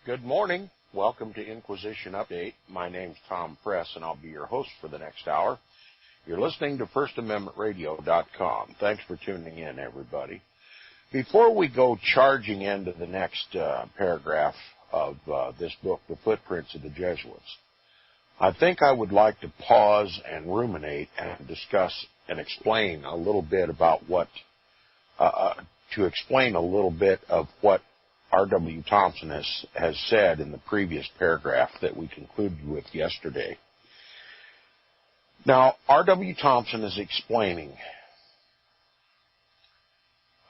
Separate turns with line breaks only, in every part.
Good morning. Welcome to Inquisition Update. My name's Tom Press, and I'll be your host for the next hour. You're listening to FirstAmendmentRadio.net. Thanks for tuning in, everybody. Before we go charging into the next paragraph of this book, The Footprints of the Jesuits, I think I would like to pause and ruminate and discuss and explain a little bit about what R.W. Thompson has said in the previous paragraph that we concluded with yesterday. Now, R.W. Thompson is explaining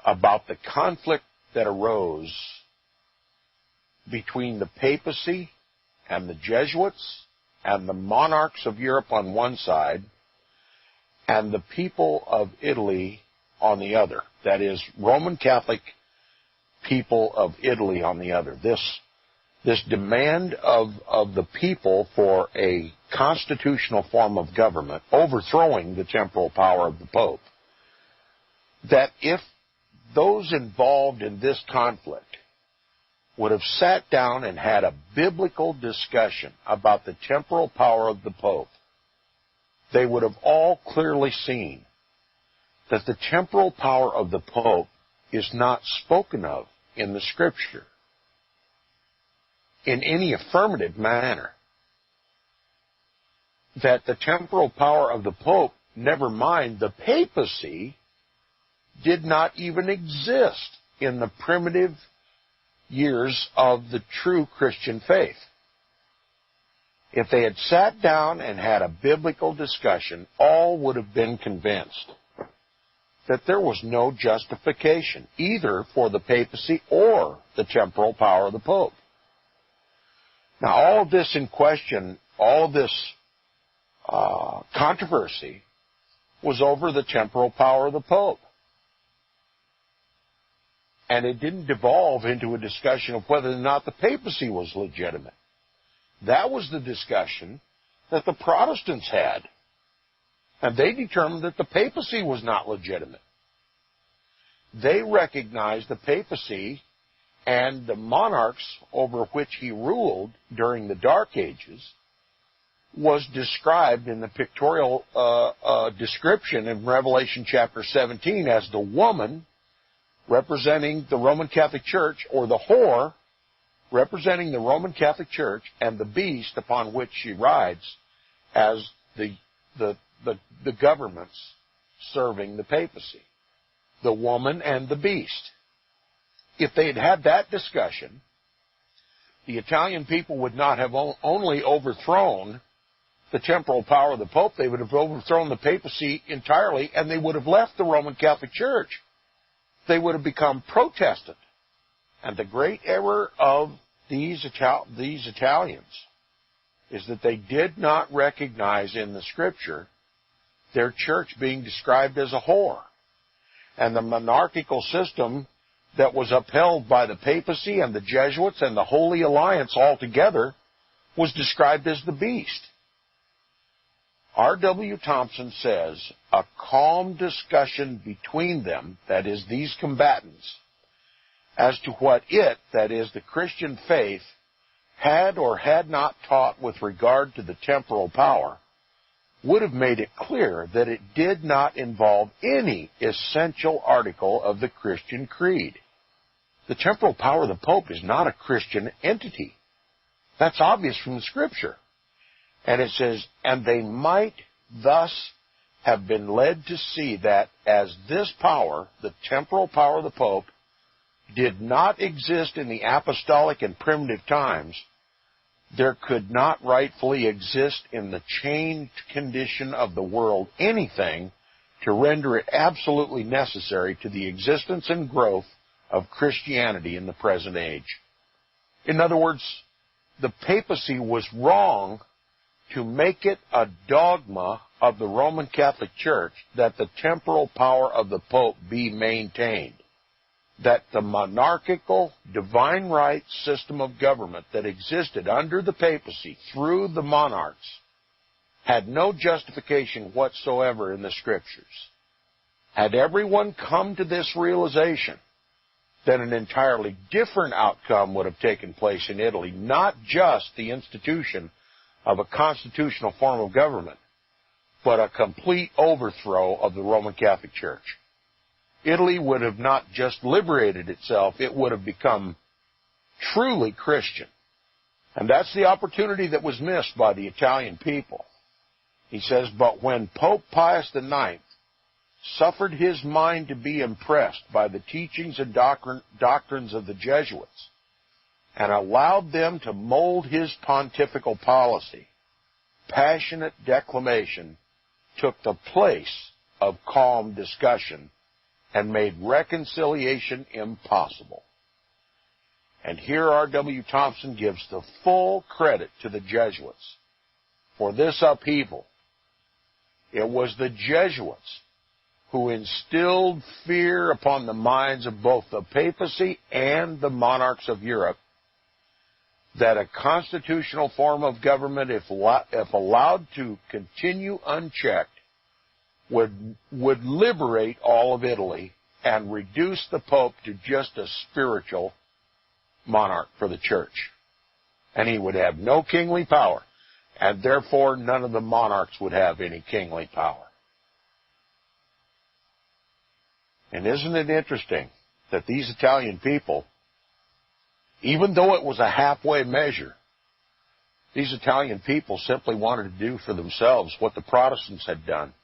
about the conflict that arose between the papacy and the Jesuits and the monarchs of Europe on one side and the people of Italy on the other. That is, Roman Catholic people of Italy on the other. This demand of the people for a constitutional form of government, overthrowing the temporal power of the Pope, that if those involved in this conflict would have sat down and had a biblical discussion about the temporal power of the Pope, they would have all clearly seen that the temporal power of the Pope is not spoken of in the Scripture in any affirmative manner. That the temporal power of the Pope, never mind the papacy, did not even exist in the primitive years of the true Christian faith. If they had sat down and had a biblical discussion, all would have been convinced that there was no justification either for the papacy or the temporal power of the Pope. Now, all of this in question, all of this controversy was over the temporal power of the Pope. And it didn't devolve into a discussion of whether or not the papacy was legitimate. That was the discussion that the Protestants had. And they determined that the papacy was not legitimate. They recognized the papacy and the monarchs over which he ruled during the Dark Ages was described in the pictorial description in Revelation chapter 17 as the woman representing the Roman Catholic Church, or the whore representing the Roman Catholic Church, and the beast upon which she rides as the governments serving the papacy, the woman and the beast. If they had had that discussion, the Italian people would not have only overthrown the temporal power of the Pope, they would have overthrown the papacy entirely, and they would have left the Roman Catholic Church. They would have become Protestant. And the great error of these Italians is that they did not recognize in the Scripture their church being described as a whore. And the monarchical system that was upheld by the papacy and the Jesuits and the Holy Alliance altogether was described as the beast. R.W. Thompson says a calm discussion between them, that is, these combatants, as to what it, that is, the Christian faith, had or had not taught with regard to the temporal power, would have made it clear that it did not involve any essential article of the Christian creed. The temporal power of the Pope is not a Christian entity. That's obvious from the Scripture. And it says, and they might thus have been led to see that as this power, the temporal power of the Pope, did not exist in the apostolic and primitive times, there could not rightfully exist in the changed condition of the world anything to render it absolutely necessary to the existence and growth of Christianity in the present age. In other words, the papacy was wrong to make it a dogma of the Roman Catholic Church that the temporal power of the Pope be maintained. That the monarchical, divine right system of government that existed under the papacy through the monarchs had no justification whatsoever in the Scriptures. Had everyone come to this realization then an entirely different outcome would have taken place in Italy, not just the institution of a constitutional form of government, but a complete overthrow of the Roman Catholic Church. Italy would have not just liberated itself, it would have become truly Christian. And that's the opportunity that was missed by the Italian people. He says, but when Pope Pius IX suffered his mind to be impressed by the teachings and doctrines of the Jesuits and allowed them to mold his pontifical policy, passionate declamation took the place of calm discussion and made reconciliation impossible. And here R.W. Thompson gives the full credit to the Jesuits for this upheaval. It was the Jesuits who instilled fear upon the minds of both the papacy and the monarchs of Europe that a constitutional form of government, if allowed to continue unchecked, would liberate all of Italy and reduce the Pope to just a spiritual monarch for the church. And he would have no kingly power, and therefore none of the monarchs would have any kingly power. And isn't it interesting that these Italian people, even though it was a halfway measure, these Italian people simply wanted to do for themselves what the Protestants had done.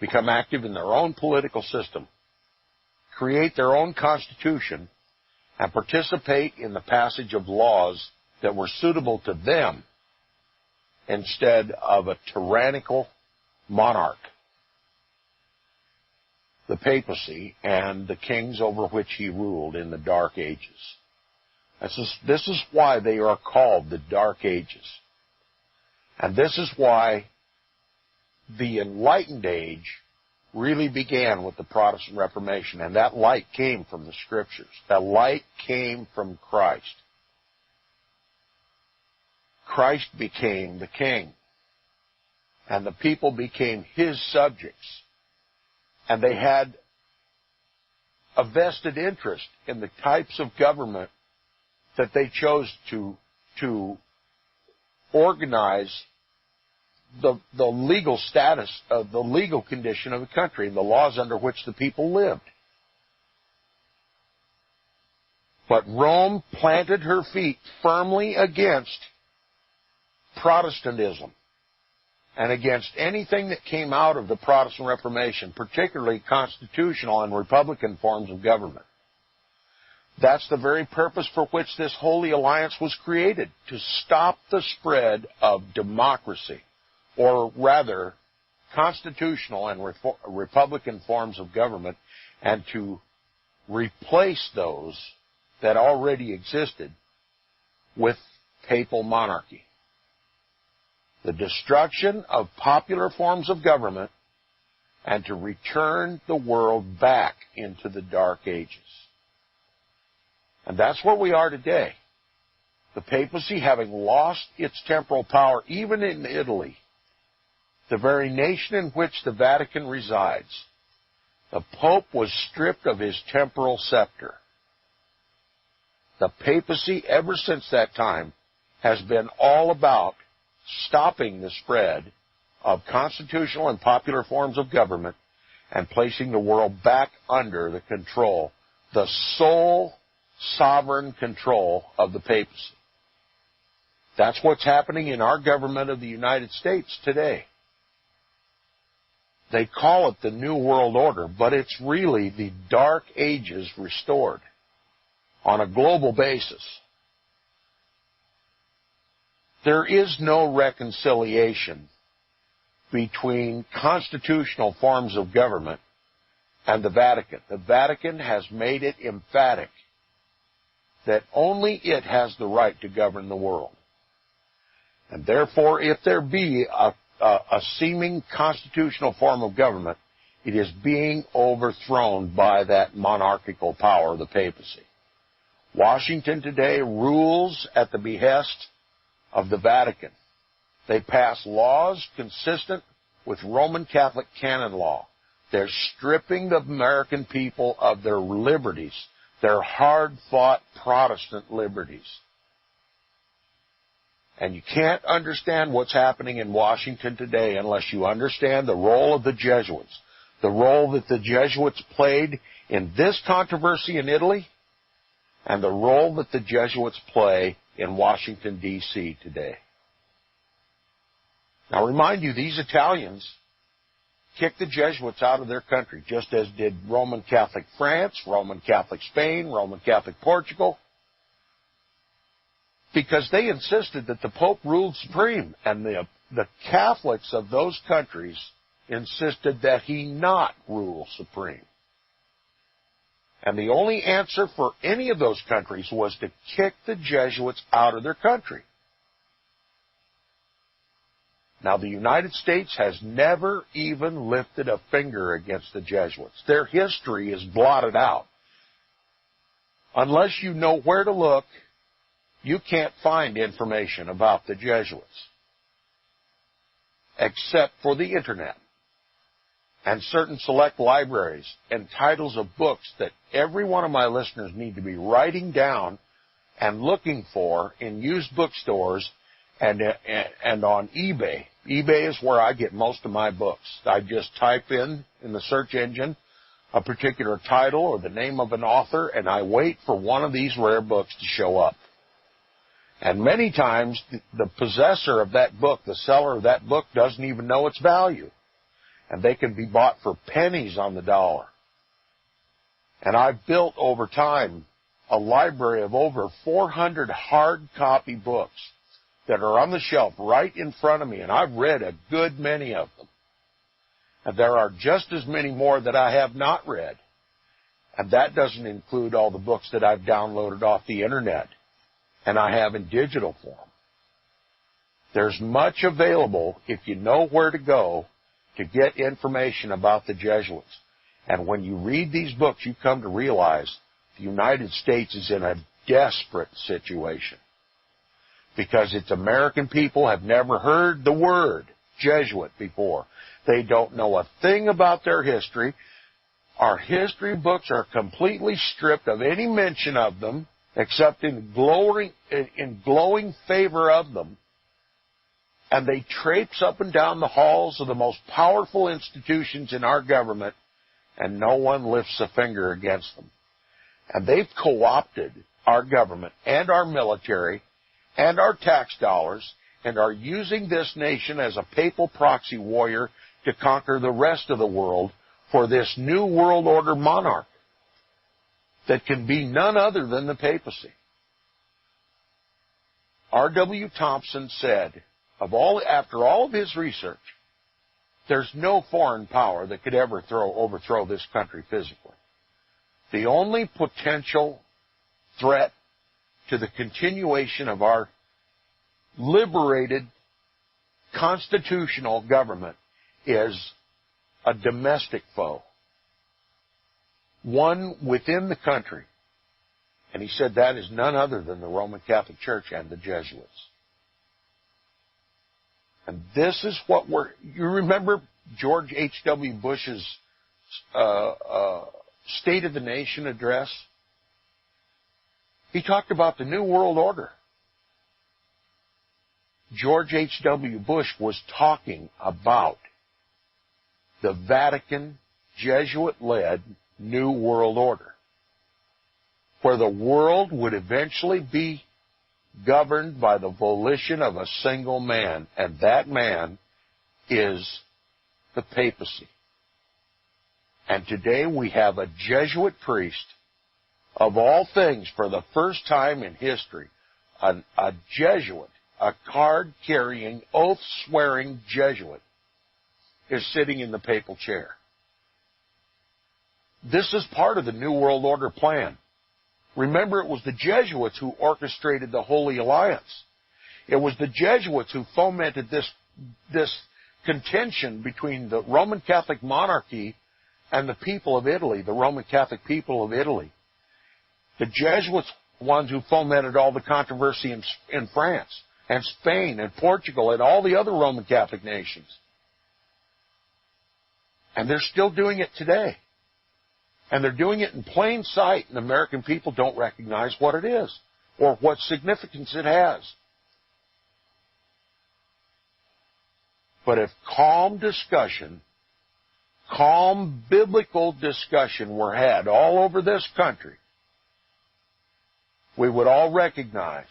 Become active in their own political system, create their own constitution, and participate in the passage of laws that were suitable to them instead of a tyrannical monarch, the papacy, and the kings over which he ruled in the Dark Ages. This is why they are called the Dark Ages. And this is why the Enlightened Age really began with the Protestant Reformation, and that light came from the Scriptures. That light came from Christ. Christ became the king, and the people became his subjects, and they had a vested interest in the types of government that they chose to organize the legal status of the legal condition of the country and the laws under which the people lived. But Rome planted her feet firmly against Protestantism and against anything that came out of the Protestant Reformation, particularly constitutional and republican forms of government. That's the very purpose for which this Holy Alliance was created, to stop the spread of democracy, or rather, constitutional and republican forms of government, and to replace those that already existed with papal monarchy. The destruction of popular forms of government, and to return the world back into the Dark Ages. And that's where we are today. The papacy, having lost its temporal power, even in Italy, the very nation in which the Vatican resides, the Pope was stripped of his temporal scepter. The papacy, ever since that time, has been all about stopping the spread of constitutional and popular forms of government and placing the world back under the control, the sole sovereign control of the papacy. That's what's happening in our government of the United States today. They call it the New World Order, but it's really the Dark Ages restored on a global basis. There is no reconciliation between constitutional forms of government and the Vatican. The Vatican has made it emphatic that only it has the right to govern the world. And therefore, if there be a seeming constitutional form of government, it is being overthrown by that monarchical power, the papacy. Washington today rules at the behest of the Vatican. They pass laws consistent with Roman Catholic canon law. They're stripping the American people of their liberties, their hard-fought Protestant liberties. And you can't understand what's happening in Washington today unless you understand the role of the Jesuits, the role that the Jesuits played in this controversy in Italy, and the role that the Jesuits play in Washington, D.C. today. Now, remind you, these Italians kicked the Jesuits out of their country, just as did Roman Catholic France, Roman Catholic Spain, Roman Catholic Portugal, because they insisted that the Pope ruled supreme, and the Catholics of those countries insisted that he not rule supreme. And the only answer for any of those countries was to kick the Jesuits out of their country. Now, the United States has never even lifted a finger against the Jesuits. Their history is blotted out. Unless you know where to look, you can't find information about the Jesuits, except for the Internet and certain select libraries and titles of books that every one of my listeners need to be writing down and looking for in used bookstores and on eBay. eBay is where I get most of my books. I just type in the search engine a particular title or the name of an author, and I wait for one of these rare books to show up. And many times, the possessor of that book, the seller of that book, doesn't even know its value. And they can be bought for pennies on the dollar. And I've built over time a library of over 400 hard copy books that are on the shelf right in front of me, and I've read a good many of them. And there are just as many more that I have not read. And that doesn't include all the books that I've downloaded off the Internet and I have in digital form. There's much available if you know where to go to get information about the Jesuits. And when you read these books, you come to realize the United States is in a desperate situation because its American people have never heard the word Jesuit before. They don't know a thing about their history. Our history books are completely stripped of any mention of them, except in glowing favor of them. And they traipse up and down the halls of the most powerful institutions in our government, and no one lifts a finger against them. And they've co-opted our government and our military and our tax dollars and are using this nation as a papal proxy warrior to conquer the rest of the world for this new world order monarch that can be none other than the papacy. R.W. Thompson said, after all of his research, there's no foreign power that could ever overthrow this country physically. The only potential threat to the continuation of our liberated constitutional government is a domestic foe, one within the country. And he said that is none other than the Roman Catholic Church and the Jesuits. And this is what you remember George H.W. Bush's State of the Nation address? He talked about the New World Order. George H.W. Bush was talking about the Vatican Jesuit-led New World Order, where the world would eventually be governed by the volition of a single man, and that man is the papacy. And today we have a Jesuit priest, of all things, for the first time in history, a Jesuit, a card-carrying, oath-swearing Jesuit, is sitting in the papal chair. This is part of the New World Order plan. Remember, it was the Jesuits who orchestrated the Holy Alliance. It was the Jesuits who fomented this contention between the Roman Catholic monarchy and the people of Italy, the Roman Catholic people of Italy. The Jesuits were the ones who fomented all the controversy in France and Spain and Portugal and all the other Roman Catholic nations. And they're still doing it today. And they're doing it in plain sight, and the American people don't recognize what it is or what significance it has. But if calm discussion, calm biblical discussion were had all over this country, we would all recognize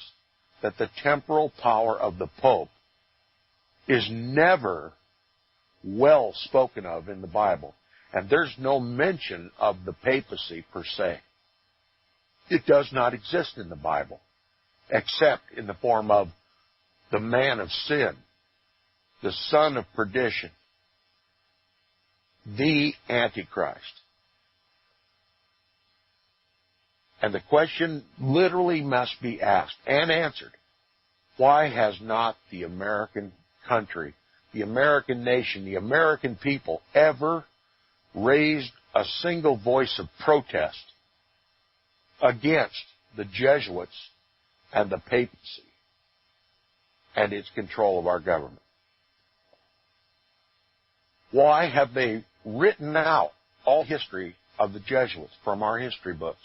that the temporal power of the Pope is never well spoken of in the Bible. And there's no mention of the papacy per se. It does not exist in the Bible, except in the form of the man of sin, the son of perdition, the Antichrist. And the question literally must be asked and answered. Why has not the American country, the American nation, the American people ever raised a single voice of protest against the Jesuits and the papacy and its control of our government? Why have they written out all history of the Jesuits from our history books?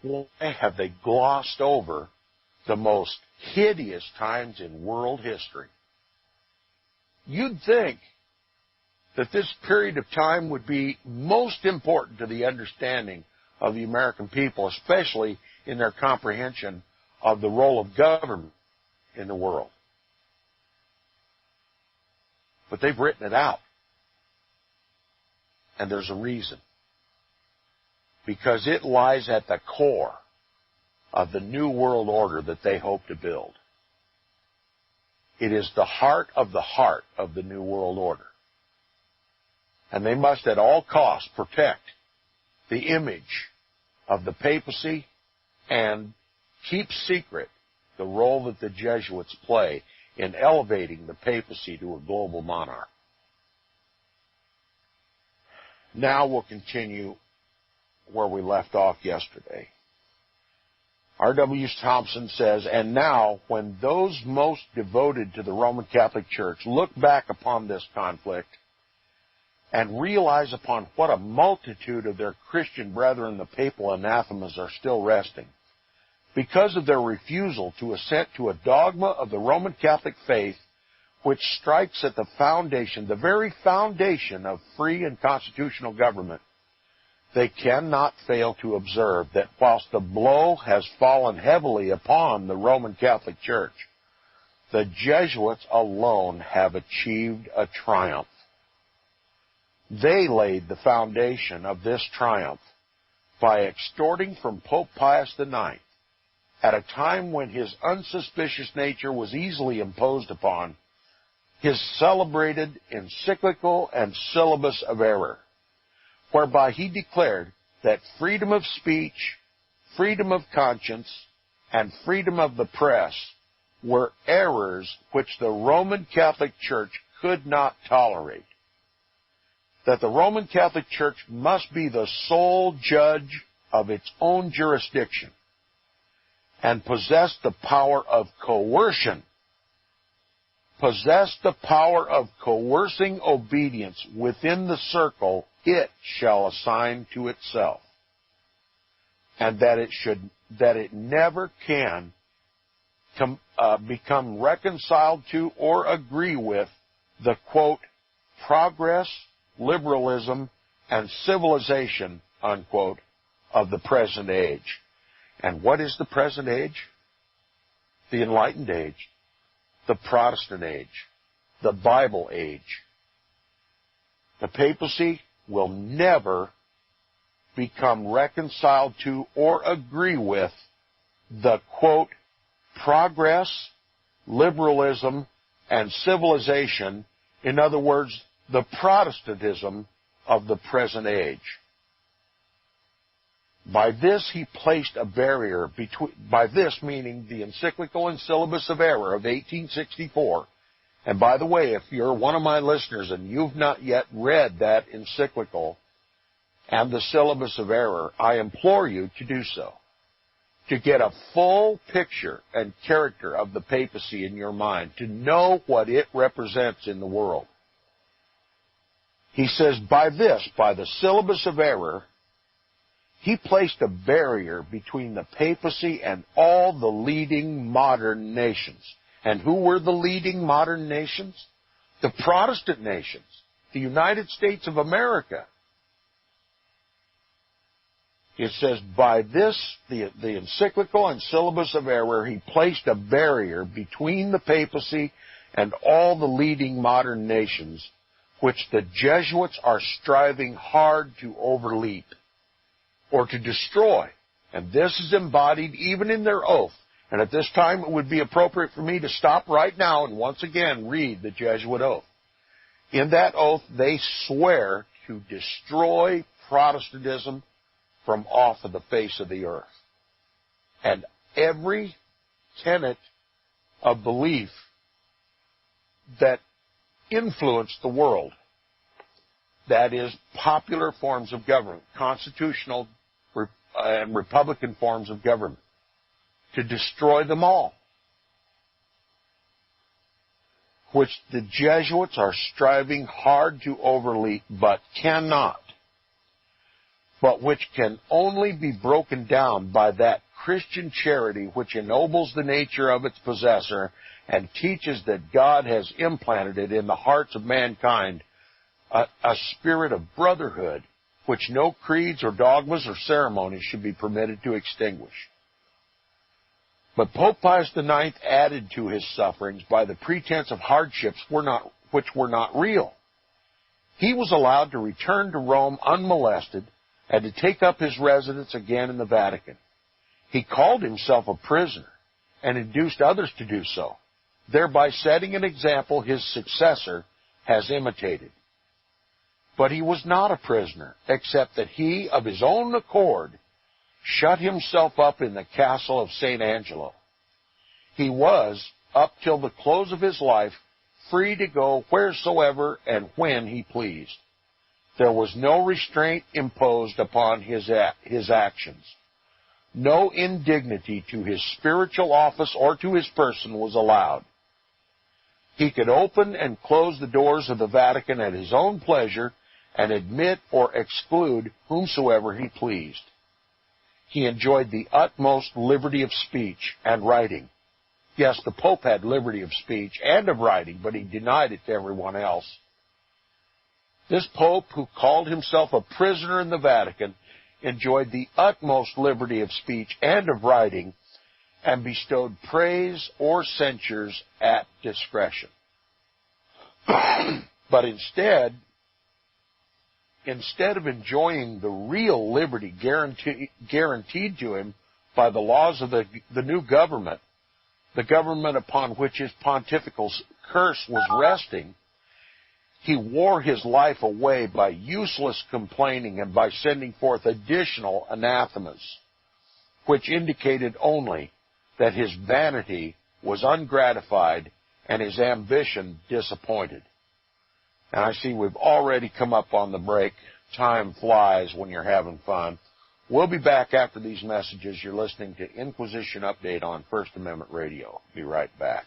Why have they glossed over the most hideous times in world history? You'd think that this period of time would be most important to the understanding of the American people, especially in their comprehension of the role of government in the world. But they've written it out. And there's a reason. Because it lies at the core of the new world order that they hope to build. It is the heart of the new world order. And they must at all costs protect the image of the papacy and keep secret the role that the Jesuits play in elevating the papacy to a global monarch. Now we'll continue where we left off yesterday. R.W. Thompson says, and now, when those most devoted to the Roman Catholic Church look back upon this conflict and realize upon what a multitude of their Christian brethren the papal anathemas are still resting, because of their refusal to assent to a dogma of the Roman Catholic faith which strikes at the foundation, the very foundation of free and constitutional government, they cannot fail to observe that whilst the blow has fallen heavily upon the Roman Catholic Church, the Jesuits alone have achieved a triumph. They laid the foundation of this triumph by extorting from Pope Pius IX, at a time when his unsuspicious nature was easily imposed upon, his celebrated encyclical and syllabus of error, whereby he declared that freedom of speech, freedom of conscience, and freedom of the press were errors which the Roman Catholic Church could not tolerate. That the Roman Catholic Church must be the sole judge of its own jurisdiction and possess the power of coercion, possess the power of coercing obedience within the circle it shall assign to itself, and that it never can become reconciled to or agree with the, quote, progress, liberalism, and civilization, unquote, of the present age. And what is the present age? The Enlightened Age, the Protestant age, the Bible age. The papacy will never become reconciled to or agree with the, quote, progress, liberalism, and civilization, in other words, the Protestantism of the present age. By this he placed a barrier between, by this meaning the encyclical and syllabus of error of 1864. And by the way, if you're one of my listeners and you've not yet read that encyclical and the syllabus of error, I implore you to do so, to get a full picture and character of the papacy in your mind, to know what it represents in the world. He says, by the syllabus of error, he placed a barrier between the papacy and all the leading modern nations. And who were the leading modern nations? The Protestant nations, the United States of America. It says, by this, the encyclical and syllabus of error, he placed a barrier between the papacy and all the leading modern nations, which the Jesuits are striving hard to overleap or to destroy. And this is embodied even in their oath. And at this time, it would be appropriate for me to stop right now and once again read the Jesuit oath. In that oath, they swear to destroy Protestantism from off of the face of the earth. And every tenet of belief that influenced the world, that is, popular forms of government, constitutional and republican forms of government, to destroy them all, which the Jesuits are striving hard to overleap but cannot, but which can only be broken down by that Christian charity which ennobles the nature of its possessor and teaches that God has implanted it in the hearts of mankind a spirit of brotherhood which no creeds or dogmas or ceremonies should be permitted to extinguish. But Pope Pius IX added to his sufferings by the pretense of hardships which were not real. He was allowed to return to Rome unmolested and to take up his residence again in the Vatican. He called himself a prisoner and induced others to do so, thereby setting an example his successor has imitated. But he was not a prisoner, except that he, of his own accord, shut himself up in the castle of St. Angelo. He was, up till the close of his life, free to go wheresoever and when he pleased. There was no restraint imposed upon his actions. No indignity to his spiritual office or to his person was allowed. He could open and close the doors of the Vatican at his own pleasure and admit or exclude whomsoever he pleased. He enjoyed the utmost liberty of speech and writing. Yes, the Pope had liberty of speech and of writing, but he denied it to everyone else. This Pope, who called himself a prisoner in the Vatican, enjoyed the utmost liberty of speech and of writing, and bestowed praise or censures at discretion. But instead of enjoying the real liberty guaranteed to him by the laws of the new government, the government upon which his pontifical curse was resting, he wore his life away by useless complaining and by sending forth additional anathemas, which indicated only that his vanity was ungratified and his ambition disappointed. And I see we've already come up on the break. Time flies when you're having fun. We'll be back after these messages. You're listening to Inquisition Update on First Amendment Radio. Be right back.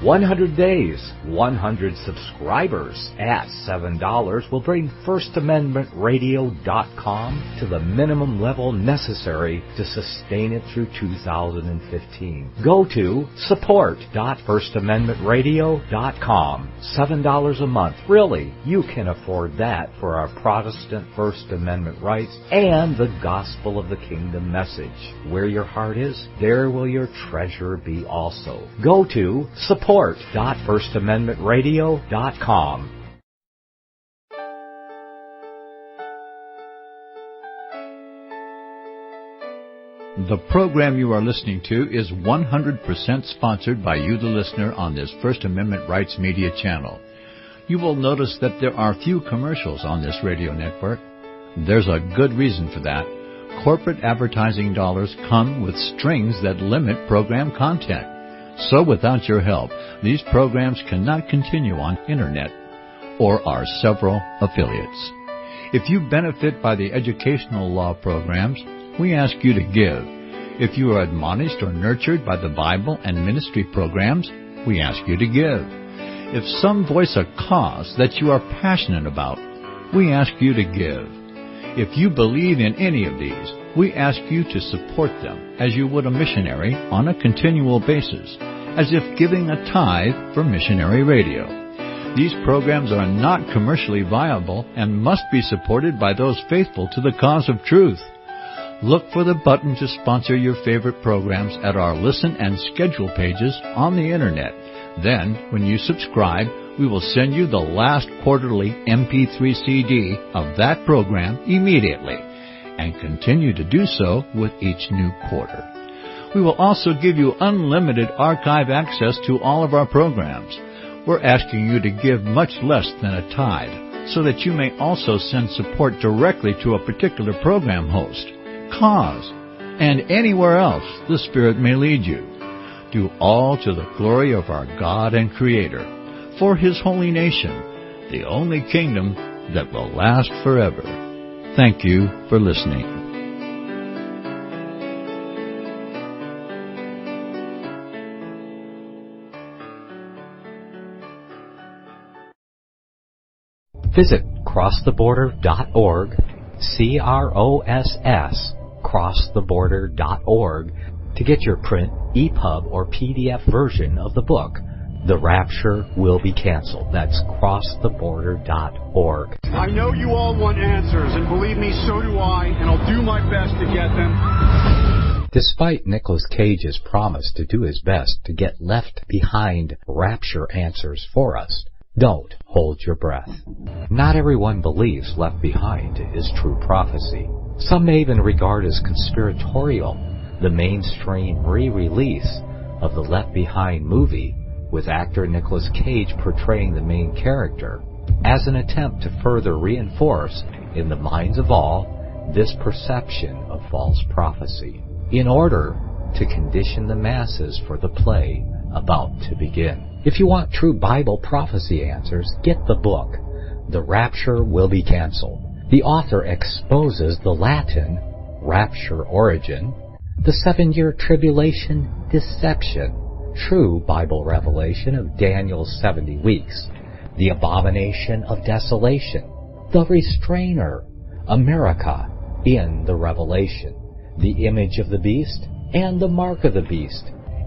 $100 days, 100 subscribers at $7 will bring FirstAmendmentRadio.com to the minimum level necessary to sustain it through 2015. Go to support.FirstAmendmentRadio.com. $7 a month. Really, you can afford that for our Protestant First Amendment rights and the gospel of the kingdom message. Where your heart is, there will your treasure be also. Go to support.FirstAmendmentRadio.com.
The program you are listening to is 100% sponsored by you, the listener, on this First Amendment Rights Media channel. You will notice that there are few commercials on this radio network. There's a good reason for that. Corporate advertising dollars come with strings that limit program content. So without your help, these programs cannot continue on Internet or our several affiliates. If you benefit by the educational law programs, we ask you to give. If you are admonished or nurtured by the Bible and ministry programs, we ask you to give. If some voice a cause that you are passionate about, we ask you to give. If you believe in any of these, we ask you to support them as you would a missionary on a continual basis, as if giving a tithe for missionary radio. These programs are not commercially viable and must be supported by those faithful to the cause of truth. Look for the button to sponsor your favorite programs at our listen and schedule pages on the Internet. Then, when you subscribe, we will send you the last quarterly MP3 CD of that program immediately, and continue to do so with each new quarter. We will also give you unlimited archive access to all of our programs. We're asking you to give much less than a tithe, so that you may also send support directly to a particular program host, cause, and anywhere else the Spirit may lead you. Do all to the glory of our God and Creator, for His holy nation, the only kingdom that will last forever. Thank you for listening.
Visit crosstheborder.org, crosstheborder.org, to get your print, EPUB, or PDF version of the book, The Rapture Will Be Canceled. That's crosstheborder.org.
I know you all want answers, and believe me, so do I, and I'll do my best to get them.
Despite Nicolas Cage's promise to do his best to get left behind rapture answers for us, don't hold your breath. Not everyone believes Left Behind is true prophecy. Some may even regard as conspiratorial the mainstream re-release of the Left Behind movie with actor Nicolas Cage portraying the main character as an attempt to further reinforce in the minds of all this perception of false prophecy in order to condition the masses for the play about to begin. If you want true Bible prophecy answers, get the book, The Rapture Will Be Canceled. The author exposes the Latin rapture origin, the 7-year tribulation deception, true Bible revelation of Daniel's 70 weeks, the abomination of desolation, the restrainer, America in the Revelation, the image of the beast and the mark of the beast,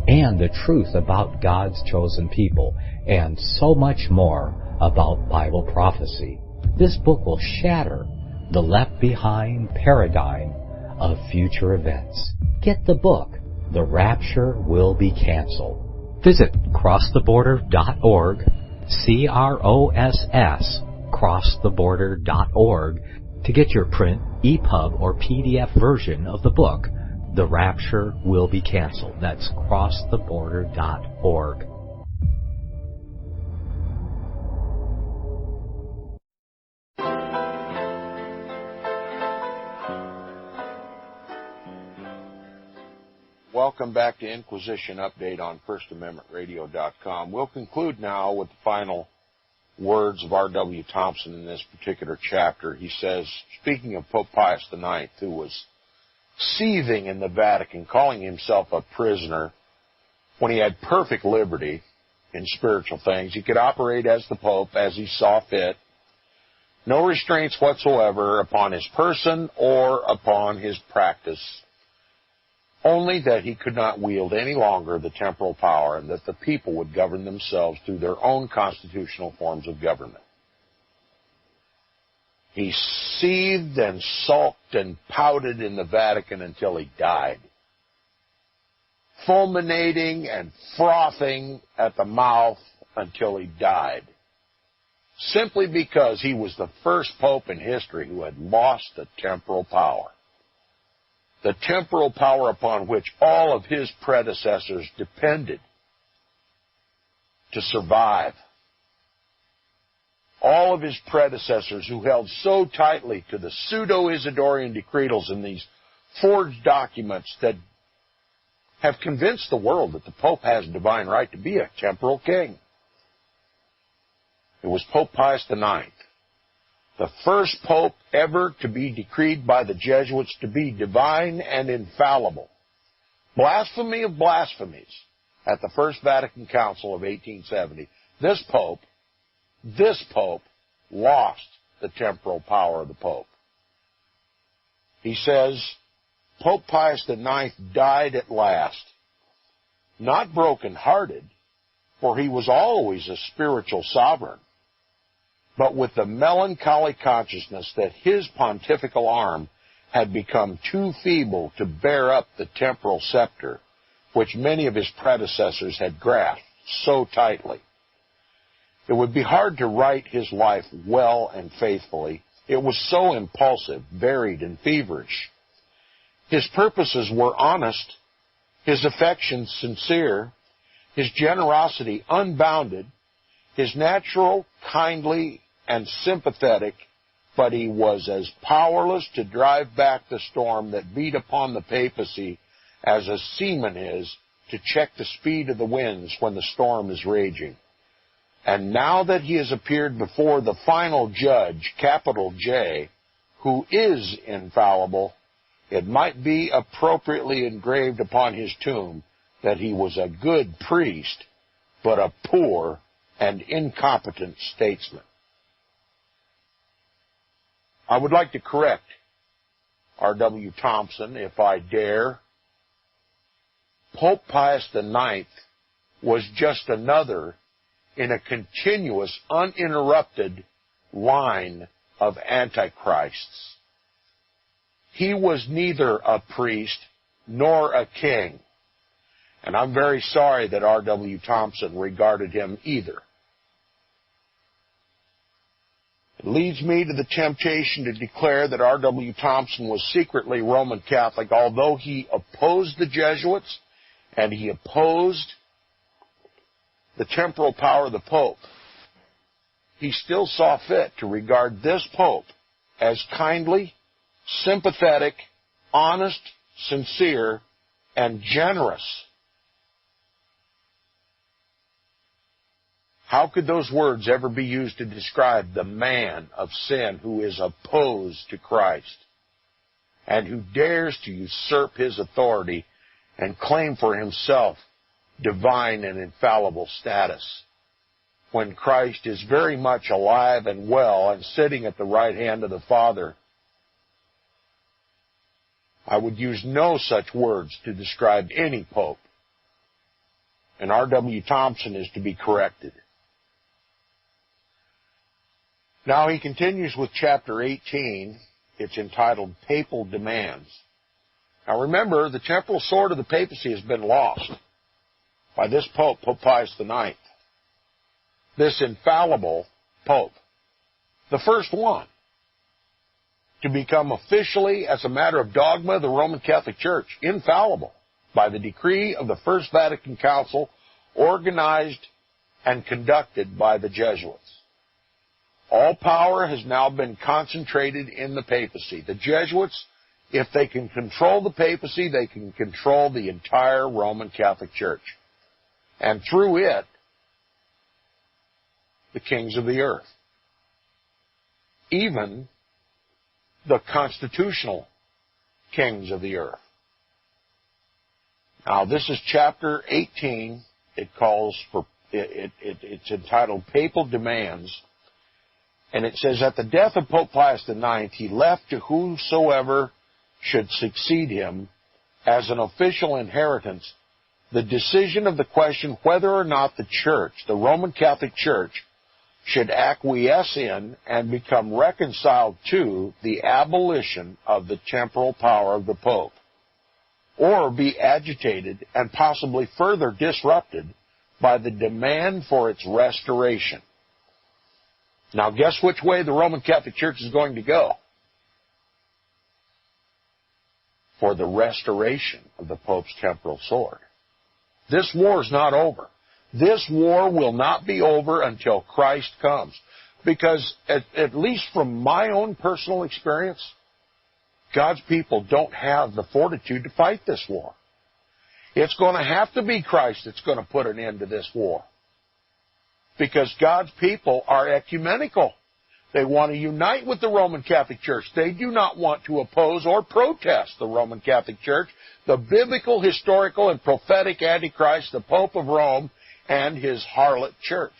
and the truth about God's chosen people, and so much more about Bible prophecy. This book will shatter the Left Behind paradigm of future events. Get the book, The Rapture Will Be Canceled. Visit crosstheborder.org, crosstheborder.org, to get your print, EPUB, or PDF version of the book, The Rapture Will Be Canceled. That's crosstheborder.org.
Welcome back to Inquisition Update on FirstAmendmentRadio.com. We'll conclude now with the final words of R.W. Thompson in this particular chapter. He says, speaking of Pope Pius IX, who was seething in the Vatican, calling himself a prisoner when he had perfect liberty in spiritual things. He could operate as the Pope as he saw fit. No restraints whatsoever upon his person or upon his practice. Only that he could not wield any longer the temporal power and that the people would govern themselves through their own constitutional forms of government. He seethed and sulked and pouted in the Vatican until he died, fulminating and frothing at the mouth until he died, simply because he was the first pope in history who had lost the temporal power. The temporal power upon which all of his predecessors depended to survive. All of his predecessors who held so tightly to the pseudo-Isidorian decretals and these forged documents that have convinced the world that the Pope has a divine right to be a temporal king. It was Pope Pius IX, the first Pope ever to be decreed by the Jesuits to be divine and infallible. Blasphemy of blasphemies at the First Vatican Council of 1870. This Pope lost the temporal power of the Pope. He says, Pope Pius IX died at last, not broken-hearted, for he was always a spiritual sovereign, but with the melancholy consciousness that his pontifical arm had become too feeble to bear up the temporal scepter, which many of his predecessors had grasped so tightly. It would be hard to write his life well and faithfully. It was so impulsive, varied, and feverish. His purposes were honest, his affections sincere, his generosity unbounded, his natural, kindly, and sympathetic, but he was as powerless to drive back the storm that beat upon the papacy as a seaman is to check the speed of the winds when the storm is raging. And now that he has appeared before the final judge, capital J, who is infallible, it might be appropriately engraved upon his tomb that he was a good priest, but a poor and incompetent statesman. I would like to correct R.W. Thompson, if I dare. Pope Pius IX was just another in a continuous, uninterrupted line of antichrists. He was neither a priest nor a king, and I'm very sorry that R.W. Thompson regarded him either. It leads me to the temptation to declare that R.W. Thompson was secretly Roman Catholic, although he opposed the Jesuits and he opposed the temporal power of the Pope. He still saw fit to regard this Pope as kindly, sympathetic, honest, sincere, and generous. How could those words ever be used to describe the man of sin who is opposed to Christ and who dares to usurp his authority and claim for himself divine and infallible status, when Christ is very much alive and well and sitting at the right hand of the Father? I would use no such words to describe any pope, and R.W. Thompson is to be corrected. Now he continues with chapter 18. It's entitled Papal Demands. Now remember, the temporal sword of the papacy has been lost by this pope, Pope Pius IX. This infallible pope, the first one to become officially, as a matter of dogma, the Roman Catholic Church, infallible by the decree of the First Vatican Council, organized and conducted by the Jesuits. All power has now been concentrated in the papacy. The Jesuits, if they can control the papacy, they can control the entire Roman Catholic Church. And through it, the kings of the earth. Even the constitutional kings of the earth. Now, this is chapter 18. It's entitled Papal Demands. And it says, at the death of Pope Pius IX, he left to whosoever should succeed him as an official inheritance the decision of the question whether or not the Church, the Roman Catholic Church, should acquiesce in and become reconciled to the abolition of the temporal power of the Pope, or be agitated and possibly further disrupted by the demand for its restoration. Now, guess which way the Roman Catholic Church is going to go? For the restoration of the Pope's temporal sword. This war is not over. This war will not be over until Christ comes. Because, at least from my own personal experience, God's people don't have the fortitude to fight this war. It's going to have to be Christ that's going to put an end to this war. Because God's people are ecumenical. They want to unite with the Roman Catholic Church. They do not want to oppose or protest the Roman Catholic Church, the biblical, historical, and prophetic Antichrist, the Pope of Rome, and his harlot church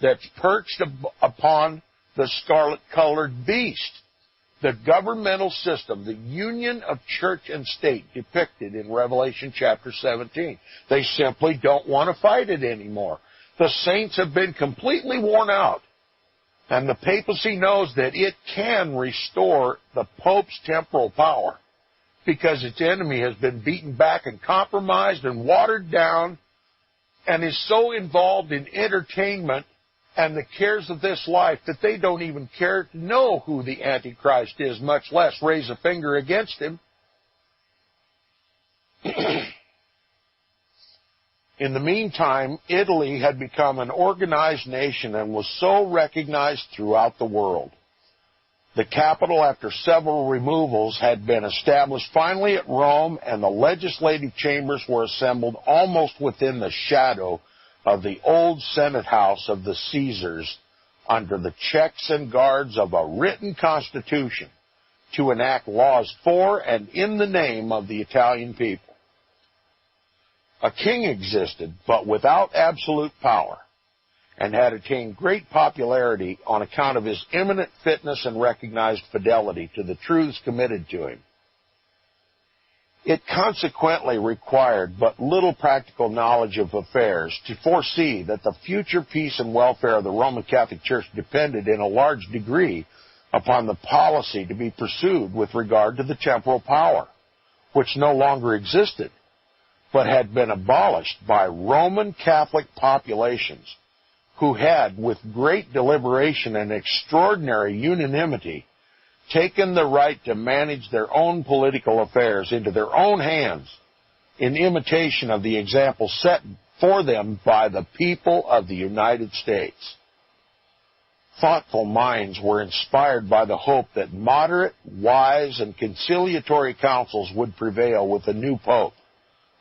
that's perched upon the scarlet-colored beast. The governmental system, the union of church and state depicted in Revelation chapter 17. They simply don't want to fight it anymore. The saints have been completely worn out. And the papacy knows that it can restore the Pope's temporal power because its enemy has been beaten back and compromised and watered down and is so involved in entertainment and the cares of this life that they don't even care to know who the Antichrist is, much less raise a finger against him. In the meantime, Italy had become an organized nation and was so recognized throughout the world. The capital, after several removals, had been established finally at Rome, and the legislative chambers were assembled almost within the shadow of the old Senate house of the Caesars under the checks and guards of a written constitution to enact laws for and in the name of the Italian people. A king existed, but without absolute power, and had attained great popularity on account of his eminent fitness and recognized fidelity to the truths committed to him. It consequently required but little practical knowledge of affairs to foresee that the future peace and welfare of the Roman Catholic Church depended in a large degree upon the policy to be pursued with regard to the temporal power, which no longer existed, but had been abolished by Roman Catholic populations who had, with great deliberation and extraordinary unanimity, taken the right to manage their own political affairs into their own hands in imitation of the example set for them by the people of the United States. Thoughtful minds were inspired by the hope that moderate, wise, and conciliatory counsels would prevail with the new Pope,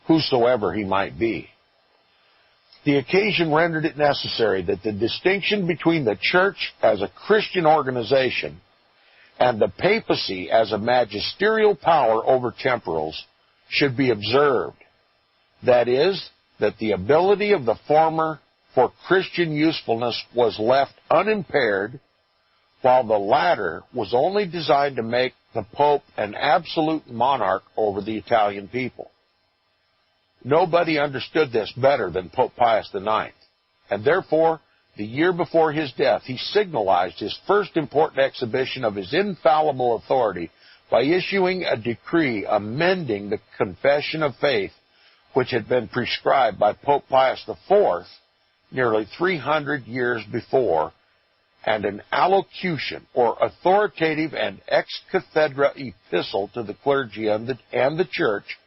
whosoever he might be. The occasion rendered it necessary that the distinction between the Church as a Christian organization and the papacy as a magisterial power over temporals should be observed. That is, that the ability of the former for Christian usefulness was left unimpaired, while the latter was only designed to make the Pope an absolute monarch over the Italian people. Nobody understood this better than Pope Pius IX, and therefore, the year before his death, he signalized his first important exhibition of his infallible authority by issuing a decree amending the Confession of Faith, which had been prescribed by Pope Pius IV nearly 300 years before, and an allocution, or authoritative and ex cathedra epistle to the clergy and the Church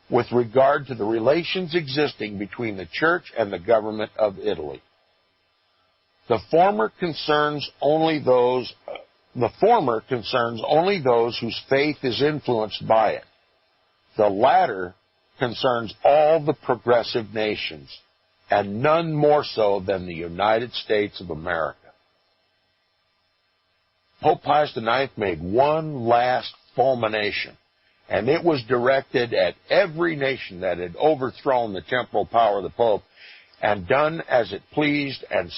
with regard to the relations existing between the Church and the government of Italy. The former concerns only those whose faith is influenced by it. The latter concerns all the progressive nations, and none more so than the United States of America. Pope Pius IX made one last fulmination, and it was directed at every nation that had overthrown the temporal power of the Pope and done as it pleased and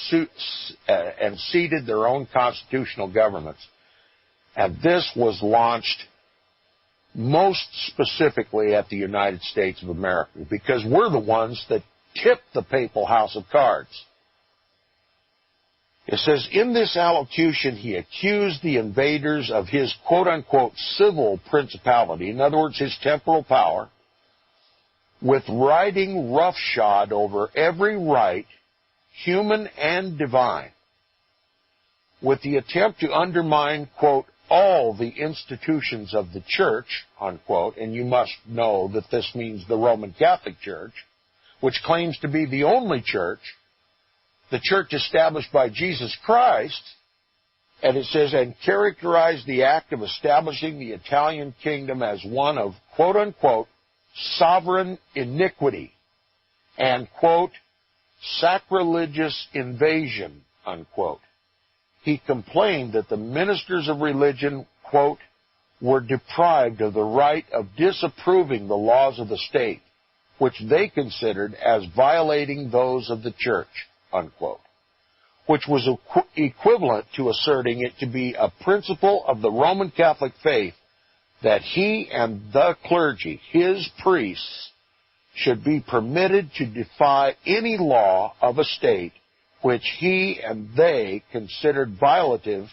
seated their own constitutional governments. And this was launched most specifically at the United States of America, because we're the ones that tipped the papal house of cards. It says, in this allocution, he accused the invaders of his quote-unquote civil principality, in other words, his temporal power, with riding roughshod over every right, human and divine, with the attempt to undermine, quote, all the institutions of the Church, unquote, and you must know that this means the Roman Catholic Church, which claims to be the only church, the church established by Jesus Christ, and it says, and characterized the act of establishing the Italian kingdom as one of, quote-unquote, sovereign iniquity and, quote, sacrilegious invasion, unquote. He complained that the ministers of religion, quote, were deprived of the right of disapproving the laws of the state, which they considered as violating those of the church, unquote, which was equivalent to asserting it to be a principle of the Roman Catholic faith that he and the clergy, his priests, should be permitted to defy any law of a state which he and they considered violative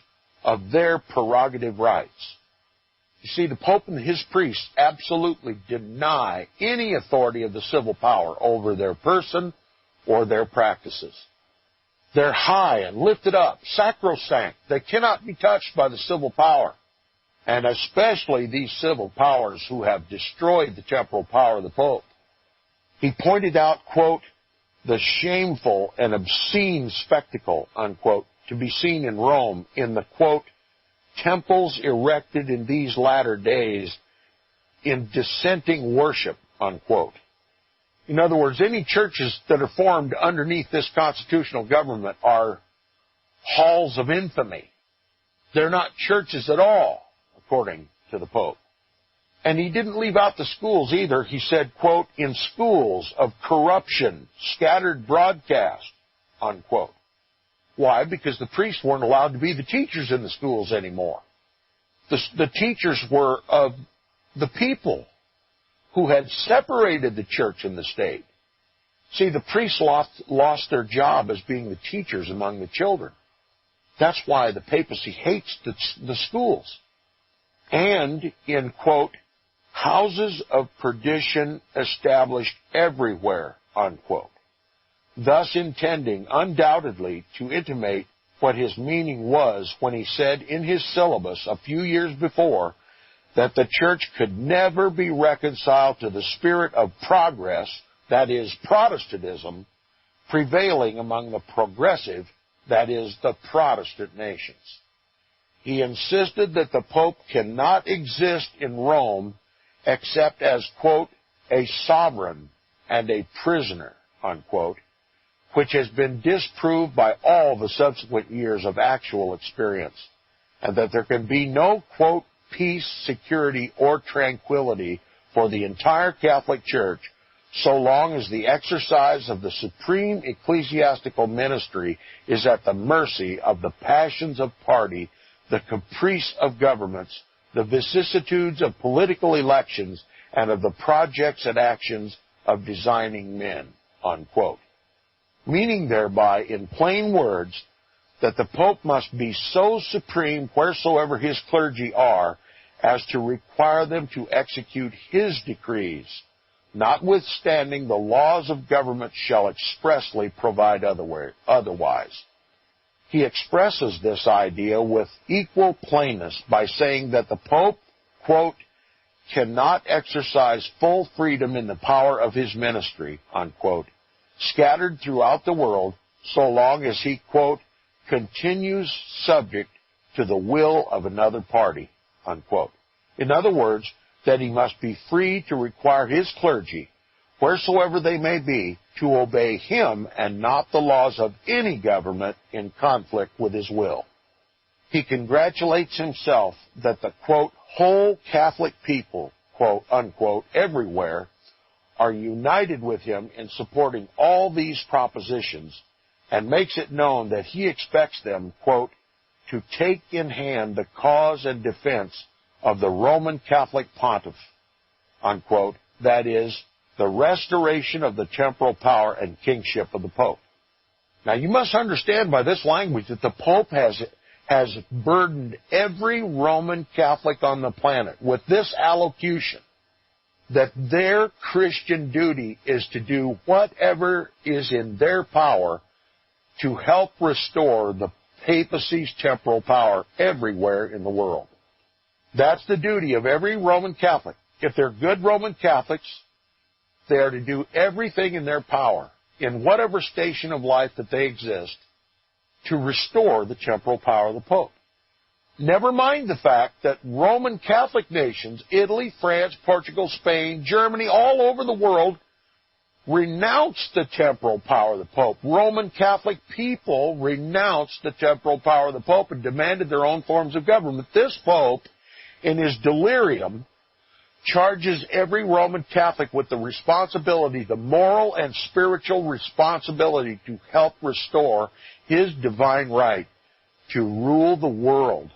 of their prerogative rights. You see, the Pope and his priests absolutely deny any authority of the civil power over their person or their practices. They're high and lifted up, sacrosanct. They cannot be touched by the civil power, and especially these civil powers who have destroyed the temporal power of the Pope. He pointed out, quote, the shameful and obscene spectacle, unquote, to be seen in Rome in the, quote, temples erected in these latter days in dissenting worship, unquote. In other words, any churches that are formed underneath this constitutional government are halls of infamy. They're not churches at all, according to the Pope. And he didn't leave out the schools either. He said, quote, in schools of corruption scattered broadcast, unquote. Why? Because the priests weren't allowed to be the teachers in the schools anymore. The teachers were of the people who had separated the church and the state. See, the priests lost their job as being the teachers among the children. That's why the papacy hates the schools. And in, quote, houses of perdition established everywhere, unquote, thus intending undoubtedly to intimate what his meaning was when he said in his syllabus a few years before that the church could never be reconciled to the spirit of progress, that is, Protestantism, prevailing among the progressive, that is, the Protestant nations. He insisted that the Pope cannot exist in Rome except as, quote, a sovereign and a prisoner, unquote, which has been disproved by all the subsequent years of actual experience, and that there can be no, quote, peace, security, or tranquility for the entire Catholic Church so long as the exercise of the supreme ecclesiastical ministry is at the mercy of the passions of party, the caprice of governments, the vicissitudes of political elections, and of the projects and actions of designing men, unquote. Meaning thereby, in plain words, that the Pope must be so supreme wheresoever his clergy are as to require them to execute his decrees, notwithstanding the laws of government shall expressly provide otherwise. He expresses this idea with equal plainness by saying that the Pope, quote, cannot exercise full freedom in the power of his ministry, unquote, scattered throughout the world so long as he, quote, continues subject to the will of another party, unquote. In other words, that he must be free to require his clergy, wheresoever they may be, to obey him and not the laws of any government in conflict with his will. He congratulates himself that the, quote, whole Catholic people, quote, unquote, everywhere, are united with him in supporting all these propositions, and makes it known that he expects them, quote, to take in hand the cause and defense of the Roman Catholic Pontiff, unquote, that is, the restoration of the temporal power and kingship of the Pope. Now, you must understand by this language that the Pope has burdened every Roman Catholic on the planet with this allocution, that their Christian duty is to do whatever is in their power to help restore the papacy's temporal power everywhere in the world. That's the duty of every Roman Catholic. If they're good Roman Catholics, they are to do everything in their power, in whatever station of life that they exist, to restore the temporal power of the Pope. Never mind the fact that Roman Catholic nations, Italy, France, Portugal, Spain, Germany, all over the world, renounced the temporal power of the Pope. Roman Catholic people renounced the temporal power of the Pope and demanded their own forms of government. This Pope, in his delirium, charges every Roman Catholic with the responsibility, the moral and spiritual responsibility to help restore his divine right to rule the world.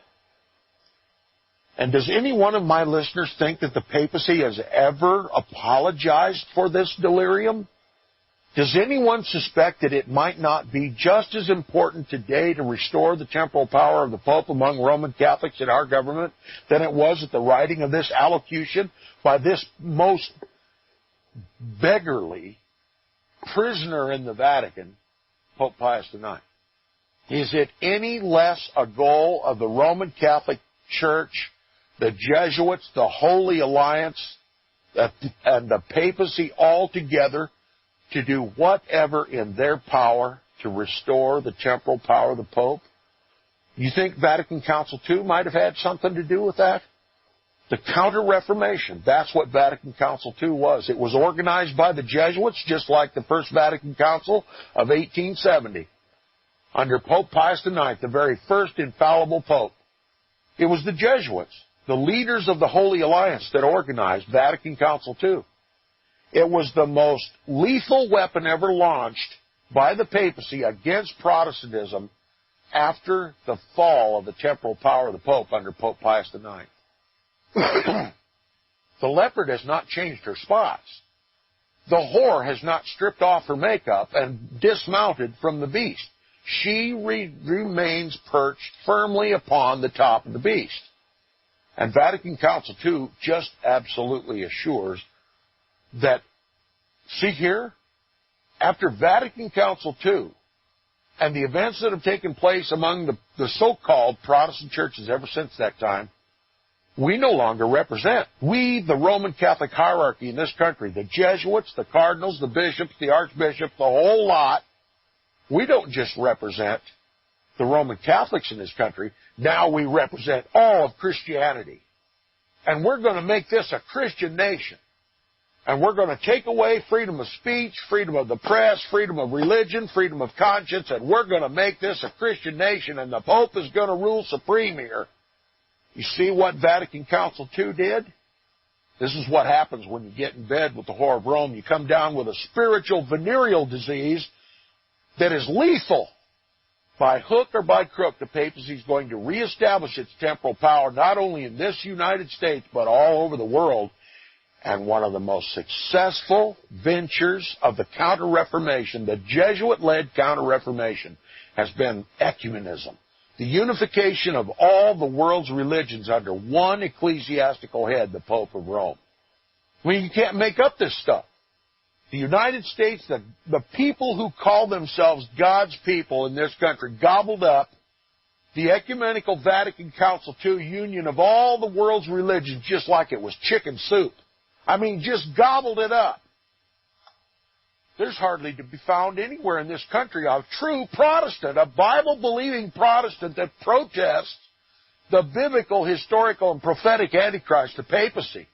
And does any one of my listeners think that the papacy has ever apologized for this delirium? Does anyone suspect that it might not be just as important today to restore the temporal power of the Pope among Roman Catholics in our government than it was at the writing of this allocution by this most beggarly prisoner in the Vatican, Pope Pius IX? Is it any less a goal of the Roman Catholic Church, the Jesuits, the Holy Alliance, and the papacy all together to do whatever in their power to restore the temporal power of the Pope? You think Vatican Council II might have had something to do with that? The Counter-Reformation, that's what Vatican Council II was. It was organized by the Jesuits, just like the First Vatican Council of 1870, under Pope Pius IX, the very first infallible Pope. It was the Jesuits, the leaders of the Holy Alliance, that organized Vatican Council II. It was the most lethal weapon ever launched by the papacy against Protestantism after the fall of the temporal power of the Pope under Pope Pius IX. The leopard has not changed her spots. The whore has not stripped off her makeup and dismounted from the beast. She remains perched firmly upon the top of the beast. And Vatican Council II just absolutely assures that, see here, after Vatican Council II and the events that have taken place among the so-called Protestant churches ever since that time, we no longer represent. We, the Roman Catholic hierarchy in this country, the Jesuits, the cardinals, the bishops, the archbishop, the whole lot, we don't just represent the Roman Catholics in this country. Now we represent all of Christianity. And we're going to make this a Christian nation. And we're going to take away freedom of speech, freedom of the press, freedom of religion, freedom of conscience, and we're going to make this a Christian nation, and the Pope is going to rule supreme here. You see what Vatican Council II did? This is what happens when you get in bed with the whore of Rome. You come down with a spiritual venereal disease that is lethal. By hook or by crook, the papacy is going to reestablish its temporal power, not only in this United States, but all over the world. And one of the most successful ventures of the Counter-Reformation, the Jesuit-led Counter-Reformation, has been ecumenism. The unification of all the world's religions under one ecclesiastical head, the Pope of Rome. I mean, you can't make up this stuff. The United States, the people who call themselves God's people in this country, gobbled up the Ecumenical Vatican Council II union of all the world's religions just like it was chicken soup. I mean, just gobbled it up. There's hardly to be found anywhere in this country a true Protestant, a Bible-believing Protestant that protests the biblical, historical, and prophetic Antichrist, the papacy.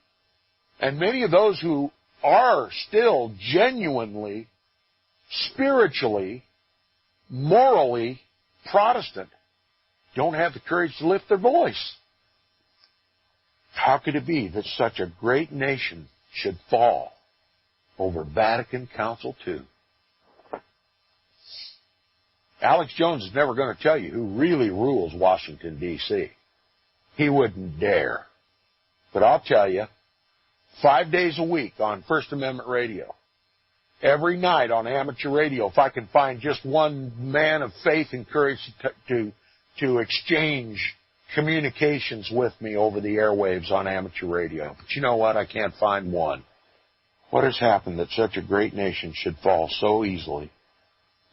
And many of those who are still genuinely, spiritually, morally Protestant don't have the courage to lift their voice. How could it be that such a great nation should fall over Vatican Council II? Alex Jones is never going to tell you who really rules Washington, D.C. He wouldn't dare. But I'll tell you, 5 days a week on First Amendment Radio, every night on amateur radio, if I can find just one man of faith and courage to exchange communications with me over the airwaves on amateur radio. But you know what? I can't find one. What has happened that such a great nation should fall so easily?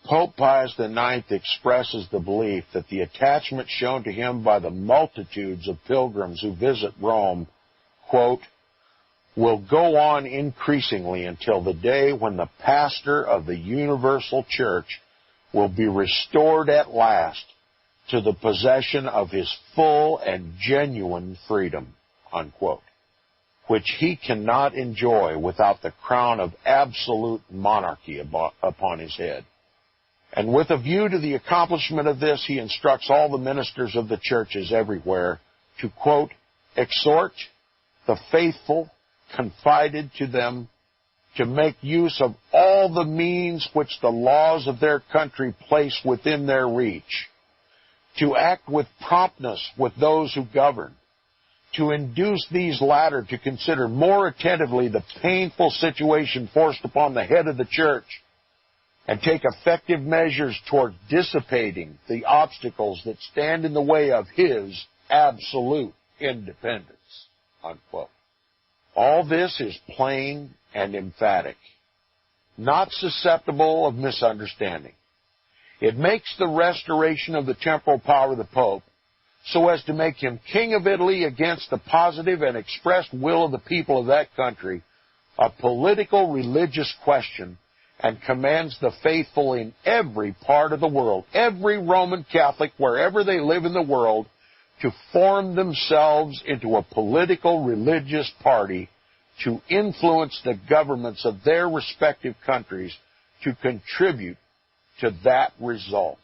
Pope Pius IX expresses the belief that the attachment shown to him by the multitudes of pilgrims who visit Rome, quote, will go on increasingly until the day when the pastor of the universal church will be restored at last to the possession of his full and genuine freedom, unquote, which he cannot enjoy without the crown of absolute monarchy upon his head. And with a view to the accomplishment of this, he instructs all the ministers of the churches everywhere to, quote, exhort the faithful confided to them to make use of all the means which the laws of their country place within their reach, to act with promptness with those who govern, to induce these latter to consider more attentively the painful situation forced upon the head of the church, and take effective measures toward dissipating the obstacles that stand in the way of his absolute independence, unquote. All this is plain and emphatic, not susceptible of misunderstanding. It makes the restoration of the temporal power of the Pope so as to make him King of Italy against the positive and expressed will of the people of that country a political religious question, and commands the faithful in every part of the world, every Roman Catholic, wherever they live in the world, to form themselves into a political religious party to influence the governments of their respective countries to contribute to that result.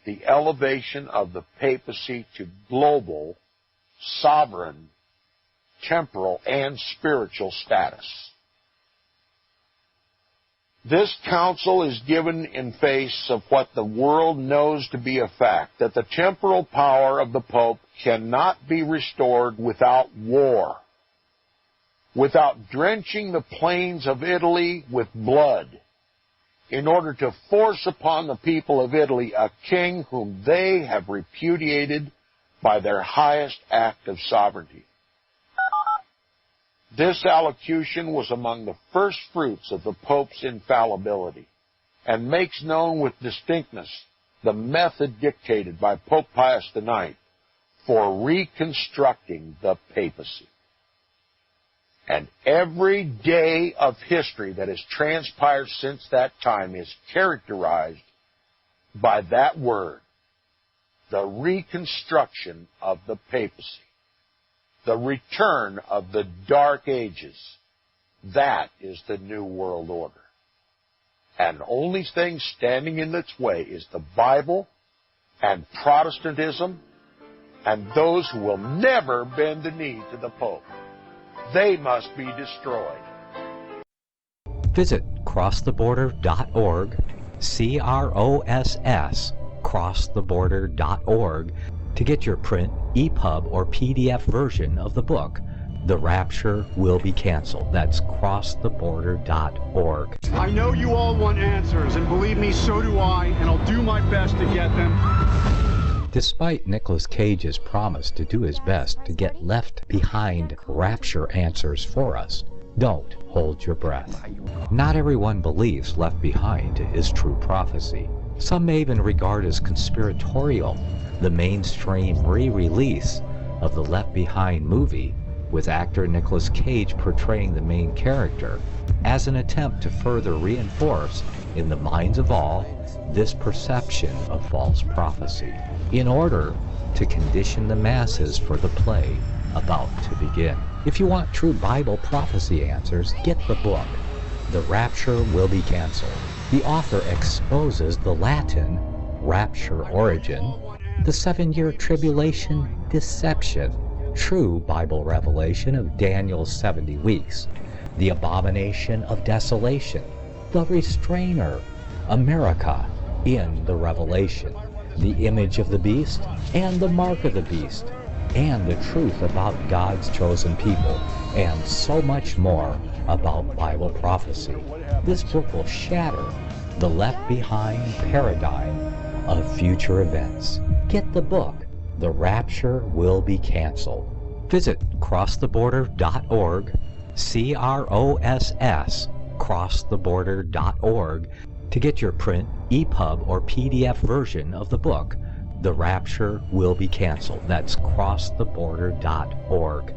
The elevation of the papacy to global, sovereign, temporal, and spiritual status. This counsel is given in face of what the world knows to be a fact, that the temporal power of the Pope cannot be restored without war, without drenching the plains of Italy with blood, in order to force upon the people of Italy a king whom they have repudiated by their highest act of sovereignty. This allocution was among the first fruits of the Pope's infallibility, and makes known with distinctness the method dictated by Pope Pius IX for reconstructing the papacy. And every day of history that has transpired since that time is characterized by that word, the reconstruction of the papacy. The return of the Dark Ages. That is the New World Order. And the only thing standing in its way is the Bible and Protestantism and those who will never bend the knee to the Pope. They must be destroyed.
Visit crosstheborder.org, CROSS, crosstheborder.org, to get your print, EPUB, or PDF version of the book, The Rapture Will Be Canceled. That's crosstheborder.org.
I know you all want answers, and believe me, so do I, and I'll do my best to get them.
Despite Nicolas Cage's promise to do his best to get left behind rapture answers for us, don't hold your breath. Not everyone believes Left Behind is true prophecy. Some may even regard as conspiratorial the mainstream re-release of the Left Behind movie with actor Nicolas Cage portraying the main character as an attempt to further reinforce in the minds of all this perception of false prophecy in order to condition the masses for the play about to begin. If you want true Bible prophecy answers, get the book, The Rapture Will Be Canceled. The author exposes the Latin rapture origin, the 7-year tribulation deception, true Bible revelation of Daniel's 70 weeks, the abomination of desolation, the restrainer, America in the Revelation, the image of the beast and the mark of the beast, and the truth about God's chosen people, and so much more about Bible prophecy. This book will shatter the Left Behind paradigm of future events. Get the book, The Rapture Will Be Canceled. Visit crosstheborder.org, CROSS, crosstheborder.org, to get your print, EPUB, or PDF version of the book, The Rapture Will Be Canceled. That's crosstheborder.org.